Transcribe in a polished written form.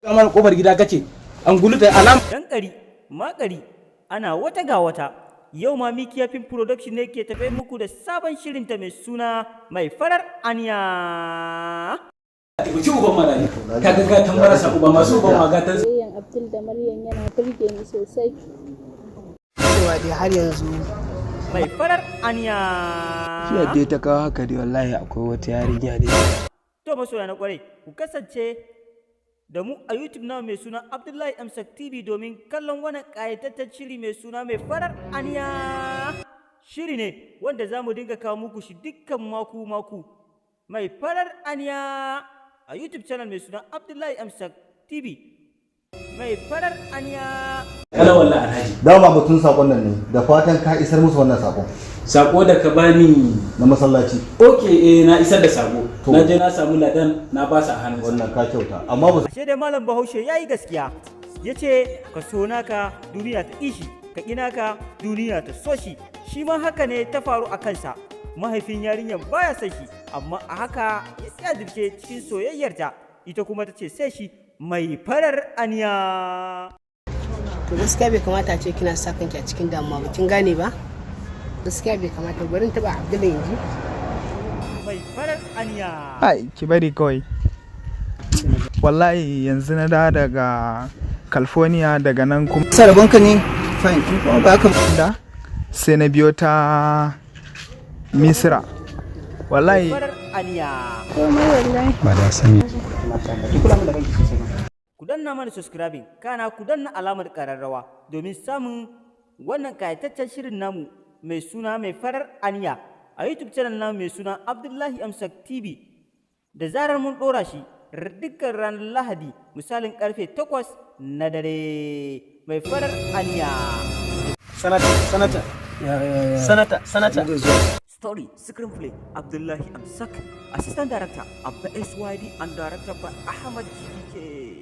kamar kofar gida kace an guluta alam dan ƙari makari ana wata ga wata. Yau ma Mikiya Film Production ne ke tafe muku da sabon shirinta mai suna mai farar aniya. Uci uban marayi ka ga gatan marasa uba masu uban magatan Yan Abdul da Maryam yana burge ni sosai. Cewa dai har yanzu Mai farar aniya. jiya dai ta kawo haka dai wallahi akwai wata yarinya dai. To masoya na kwarai, ku kasance da mu a YouTube na mai suna Abdullahi Amsak TV domin kallon wannan ƙayataccen shiri mai suna mai farar aniya. Shiri ne wanda za mu dinga kawo muku shi dukkan mako. Mai farar aniya a YouTube channel mai suna Abdullahi Amsak TV. Mai farar aniya. kala wallahi alhaji dama batun sakon nan ne da fatan ka isar musu wannan sakon sako da ka bani na masallaci. na isar da sako na je na samu ladan na ba sa hannun Wannan ka kyauta amma ba Ashe dai Malam Bahaushe yayi gaskiya. Yace ka so naka duniya ta ishi, ka ƙina ka duniya ta so shi. Shi ma haka ne ta faru a kansa. Mahaifin yarinyar baya son shi, amma a haka ya tsadirce cikin soyayyarta. Ita kuma ta ce sai shi mai farar aniya. to gaskiya bai kamata a ce kina sa kanki a cikin damuwa ba kin gane ba? Gaskiya bai kamata bari in taba Abdullahi yanzu. Mai farar aniya. Ai, ki bari kawai. Wallahi yanzu na da daga California daga nan kuma Sarabonka ne? Fine, in kuma ba ka da sai na biyo ta Misira. Wallahi Farar aniya. Komai wallahi. Ku danna mana subscribing, kana ku danna alamar ƙararrawa domin samun wannan kayataccen shirin namu mai suna mai farar aniya a YouTube channel namu mai suna Abdullahi Amsak TV. Da zarar mun ɗora shi dukkan ranar Lahadi misalin karfe 8 na dare. Mai farar aniya. sanata. Story, screenplay, Abdullahi Amsak, Assistant Director, Abba SYD and Director by Ahmad GK.